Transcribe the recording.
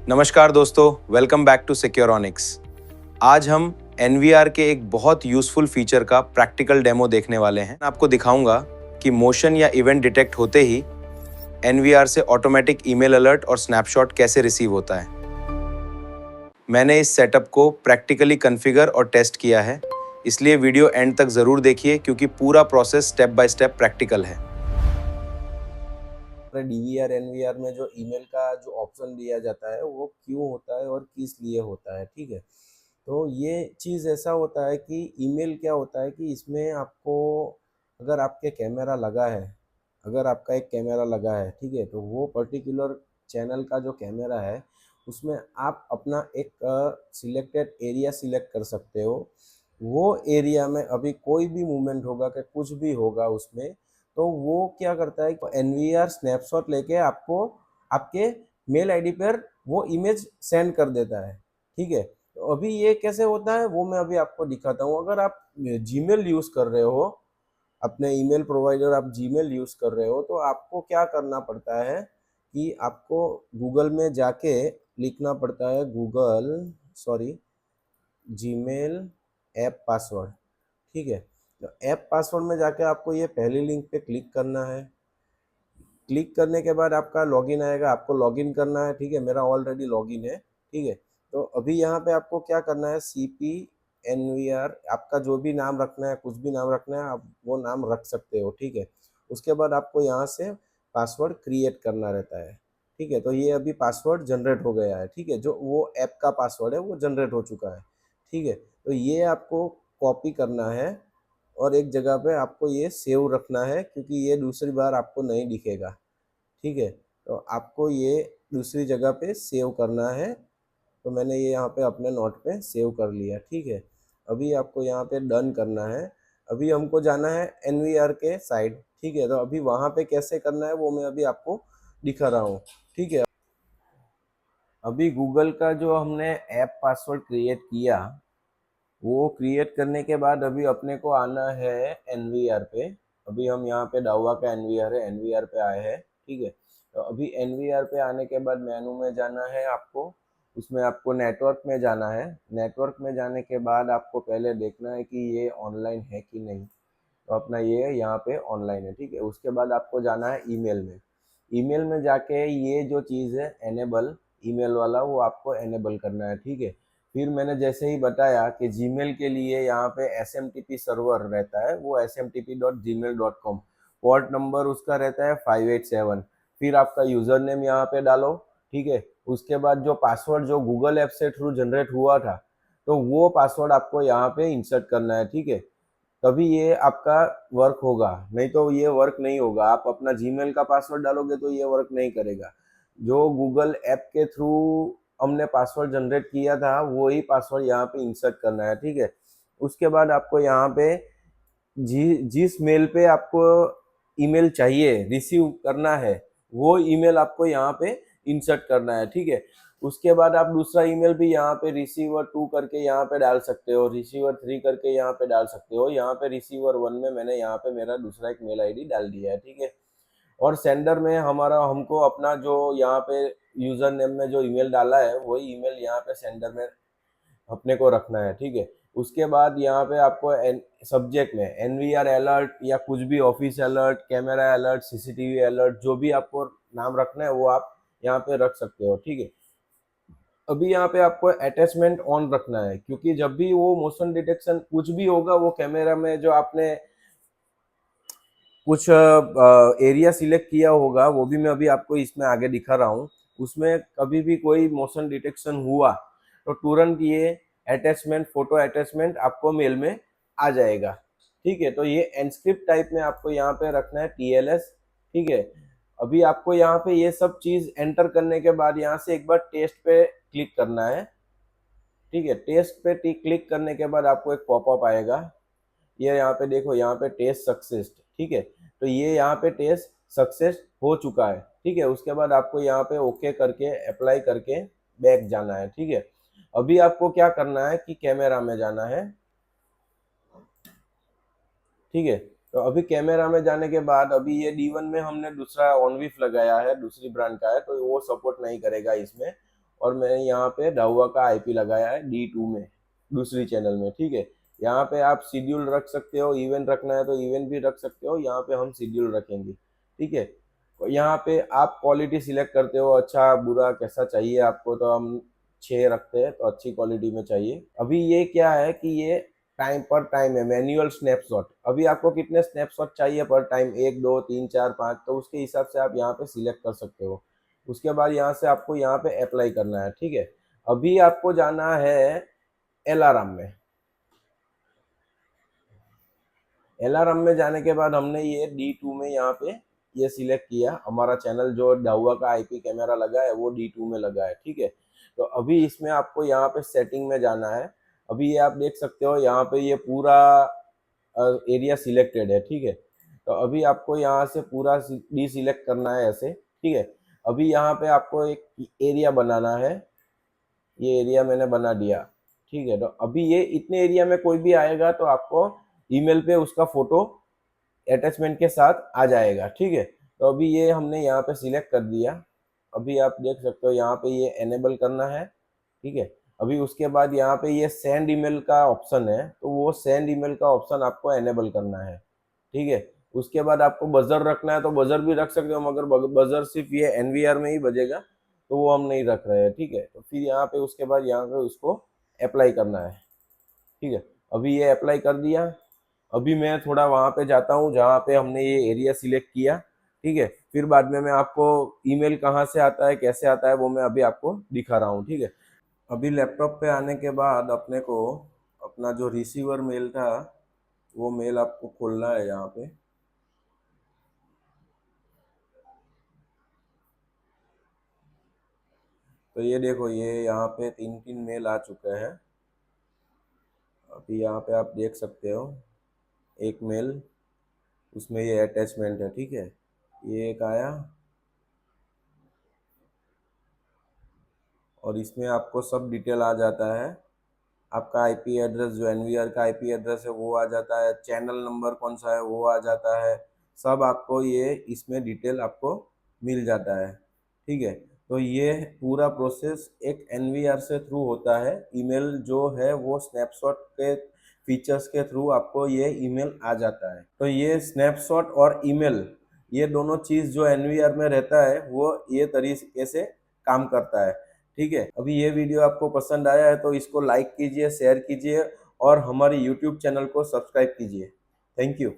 नमस्कार दोस्तों, welcome back to सिक्योरॉनिक्स। आज हम NVR के एक बहुत यूजफुल फीचर का प्रैक्टिकल डेमो देखने वाले हैं। आपको दिखाऊंगा कि मोशन या इवेंट डिटेक्ट होते ही NVR से ऑटोमेटिक ईमेल अलर्ट और स्नैपशॉट कैसे रिसीव होता है। मैंने इस सेटअप को प्रैक्टिकली कॉन्फ़िगर और टेस्ट किया है, इसलिए वीडियो एंड तक ज़रूर देखिए क्योंकि पूरा process step by step practical है। DVR NVR में जो ईमेल का जो ऑप्शन दिया जाता है वो क्यों होता है और किस लिए होता है, ठीक है। तो ये चीज़ ऐसा होता है कि ईमेल क्या होता है कि इसमें आपको अगर आपके कैमरा लगा है, अगर आपका एक कैमरा लगा है, ठीक है, तो वो पर्टिकुलर चैनल का जो कैमरा है उसमें आप अपना एक सिलेक्टेड एरिया सिलेक्ट कर सकते हो। वो एरिया में अभी कोई भी मूवमेंट होगा कि कुछ भी होगा उसमें, तो वो क्या करता है कि NVR स्नैपशॉट लेके आपको आपके मेल आईडी पर वो इमेज सेंड कर देता है, ठीक है। तो अभी ये कैसे होता है वो मैं अभी आपको दिखाता हूँ। अगर आप जीमेल यूज़ कर रहे हो, अपने ईमेल प्रोवाइडर आप जीमेल यूज़ कर रहे हो, तो आपको क्या करना पड़ता है कि आपको गूगल में जाके लिखना पड़ता है जीमेल ऐप पासवर्ड, ठीक है। तो ऐप पासवर्ड में जाके आपको ये पहली लिंक पे क्लिक करना है। क्लिक करने के बाद आपका लॉगिन आएगा, आपको लॉगिन करना है, ठीक है। मेरा ऑलरेडी लॉगिन है, ठीक है। तो अभी यहाँ पे आपको क्या करना है, CP NVR आपका जो भी नाम रखना है, कुछ भी नाम रखना है आप वो नाम रख सकते हो, ठीक है। उसके बाद आपको यहाँ से पासवर्ड क्रिएट करना रहता है, ठीक है। तो ये अभी पासवर्ड जनरेट हो गया है, ठीक है। जो वो ऐप का पासवर्ड है वो जनरेट हो चुका है, ठीक है। तो ये आपको कॉपी करना है और एक जगह पे आपको ये सेव रखना है क्योंकि ये दूसरी बार आपको नहीं दिखेगा, ठीक है। तो आपको ये दूसरी जगह पे सेव करना है। तो मैंने ये यहाँ पे अपने नोट पे सेव कर लिया, ठीक है। अभी आपको यहाँ पे डन करना है। अभी हमको जाना है NVR के साइड, ठीक है। तो अभी वहाँ पे कैसे करना है वो मैं अभी आपको दिखा रहा हूँ, ठीक है। अभी गूगल का जो हमने ऐप पासवर्ड क्रिएट किया, वो क्रिएट करने के बाद अभी अपने को आना है NVR पे। अभी हम यहाँ पे डाउवा का NVR है, NVR पे आए हैं, ठीक है। तो अभी NVR पे आने के बाद मेनू में जाना है आपको, उसमें आपको नेटवर्क में जाना है। नेटवर्क में जाने के बाद आपको पहले देखना है कि ये ऑनलाइन है कि नहीं। तो अपना ये यहाँ पे ऑनलाइन है, ठीक है। उसके बाद आपको जाना है ईमेल में। ईमेल में जाके ये जो चीज़ है एनेबल ईमेल वाला, वो आपको एनेबल करना है, ठीक है। फिर मैंने जैसे ही बताया कि जीमेल के लिए यहाँ पे SMTP सर्वर रहता है, वो smtp.gmail.com, पोर्ट नंबर उसका रहता है 587। फिर आपका यूज़र नेम यहाँ पे डालो, ठीक है। उसके बाद जो पासवर्ड जो गूगल ऐप से थ्रू जनरेट हुआ था, तो वो पासवर्ड आपको यहाँ पे इंसर्ट करना है, ठीक है। तभी ये आपका वर्क होगा, नहीं तो ये वर्क नहीं होगा। आप अपना जीमेल का पासवर्ड डालोगे तो ये वर्क नहीं करेगा। जो गूगल ऐप के थ्रू हमने पासवर्ड जनरेट किया था वही पासवर्ड यहाँ पे इंसर्ट करना है, ठीक है। उसके बाद आपको यहाँ पे जिस मेल पे आपको ईमेल चाहिए रिसीव करना है, वो ईमेल आपको यहाँ पे इंसर्ट करना है, ठीक है। उसके बाद आप दूसरा ईमेल भी यहाँ पे receiver2 करके यहाँ पे डाल सकते हो, receiver3 करके यहाँ पे डाल सकते हो। यहाँ पे receiver1 में मैंने यहाँ पे मेरा दूसरा एक मेल आईडी डाल दिया है, ठीक है। और सेंडर में हमको अपना जो यहाँ पे यूजर नेम में जो ईमेल डाला है वही ईमेल यहाँ पे सेंडर में अपने को रखना है, ठीक है। उसके बाद यहाँ पे आपको सब्जेक्ट में NVR अलर्ट या कुछ भी office alert, camera alert, CCTV alert, जो भी आपको नाम रखना है वो आप यहाँ पे रख सकते हो, ठीक है। अभी यहाँ पे आपको अटैचमेंट ऑन रखना है क्योंकि जब भी वो मोशन डिटेक्शन कुछ भी होगा, वो कैमरा में जो आपने कुछ एरिया सिलेक्ट किया होगा वो भी मैं अभी आपको इसमें आगे दिखा रहा हूँ। उसमें कभी भी कोई मोशन डिटेक्शन हुआ तो तुरंत ये अटैचमेंट, फोटो अटैचमेंट आपको मेल में आ जाएगा, ठीक है। तो ये एनस्क्रिप्ट टाइप में आपको यहाँ पे रखना है TLS, ठीक है। अभी आपको यहाँ पे ये सब चीज एंटर करने के बाद यहाँ से एक बार टेस्ट पे क्लिक करना है, ठीक है। टेस्ट पे क्लिक करने के बाद आपको एक पॉपअप आएगा। ये यहाँ पे देखो, यहाँ पे टेस्ट सक्सेस, ठीक है। तो ये यहाँ पे टेस्ट सक्सेस हो चुका है, ठीक है। उसके बाद आपको यहाँ पे ओके करके अप्लाई करके बैक जाना है, ठीक है। अभी आपको क्या करना है कि कैमरा में जाना है, ठीक है। तो अभी कैमरा में जाने के बाद अभी ये D1 में हमने दूसरा ऑनविफ लगाया है, दूसरी ब्रांड का है, तो वो सपोर्ट नहीं करेगा इसमें। और मैंने यहाँ पे डाउआ का आईपी लगाया है D2 में, दूसरी चैनल में, ठीक है। यहाँ पे आप शेड्यूल रख सकते हो, इवेंट रखना है तो इवेंट भी रख सकते हो, यहाँ पे हम शेड्यूल रखेंगे, ठीक है। तो यहाँ पे आप क्वालिटी सिलेक्ट करते हो, अच्छा बुरा कैसा चाहिए आपको, तो हम 6 रखते हैं, तो अच्छी क्वालिटी में चाहिए। अभी ये क्या है कि ये टाइम पर टाइम है, मैनुअल स्नैपशॉट। अभी आपको कितने स्नैपशॉट चाहिए पर टाइम, 1 2 3 4 5, तो उसके हिसाब से आप यहाँ पे सिलेक्ट कर सकते हो। उसके बाद यहाँ से आपको यहाँ पे अप्लाई करना है, ठीक है। अभी आपको जाना है अलार्म में। अलार्म में जाने के बाद हमने ये D2 में यहाँ पे ये सिलेक्ट किया, हमारा चैनल जो डाउआ का आईपी कैमरा लगा है वो D2 में लगा है, ठीक है। तो अभी इसमें आपको यहाँ पे सेटिंग में जाना है। अभी ये आप देख सकते हो यहाँ पे ये पूरा एरिया सिलेक्टेड है, ठीक है। तो अभी आपको यहाँ से पूरा डी सिलेक्ट करना है ऐसे, ठीक है। अभी यहाँ पे आपको एक एरिया बनाना है, ये एरिया मैंने बना दिया, ठीक है। तो अभी ये इतने एरिया में कोई भी आएगा तो आपको ईमेल पे उसका फोटो अटैचमेंट के साथ आ जाएगा, ठीक है। तो अभी ये हमने यहाँ पे सिलेक्ट कर दिया। अभी आप देख सकते हो यहाँ पे ये एनेबल करना है, ठीक है। अभी उसके बाद यहाँ पे ये सेंड ईमेल का ऑप्शन है, तो वो सेंड ईमेल का ऑप्शन आपको एनेबल करना है, ठीक है। उसके बाद आपको बजर रखना है तो बजर भी रख सकते हो, मगर बजर सिर्फ ये एनवीआर में ही बजेगा, तो वो हम नहीं रख रहे हैं, ठीक है। तो फिर यहाँ पे उसके बाद यहाँ पे उसको अप्लाई करना है, ठीक है। अभी ये अप्लाई कर दिया। अभी मैं थोड़ा वहाँ पे जाता हूँ जहाँ पे हमने ये एरिया सिलेक्ट किया, ठीक है। फिर बाद में मैं आपको ईमेल कहाँ से आता है, कैसे आता है, वो मैं अभी आपको दिखा रहा हूँ, ठीक है। अभी लैपटॉप पे आने के बाद अपने को अपना जो रिसीवर मेल था वो मेल आपको खोलना है यहाँ पे। तो ये देखो, ये यहाँ पे 3 मेल आ चुके हैं। अभी यहाँ पे आप देख सकते हो एक मेल, उसमें ये अटैचमेंट है, ठीक है। ये एक आया और इसमें आपको सब डिटेल आ जाता है। आपका आईपी एड्रेस, जो एनवीआर का आईपी एड्रेस है वो आ जाता है, चैनल नंबर कौन सा है वो आ जाता है, सब आपको ये इसमें डिटेल आपको मिल जाता है, ठीक है। तो ये पूरा प्रोसेस एक एनवीआर से थ्रू होता है। ईमेल जो है वो स्नैपशॉट के फीचर्स के थ्रू आपको ये ईमेल आ जाता है। तो ये स्नैपशॉट और ईमेल, ये दोनों चीज़ जो एनवीआर में रहता है वो ये तरीके से काम करता है, ठीक है। अभी ये वीडियो आपको पसंद आया है तो इसको लाइक कीजिए, शेयर कीजिए और हमारे यूट्यूब चैनल को सब्सक्राइब कीजिए। Thank you.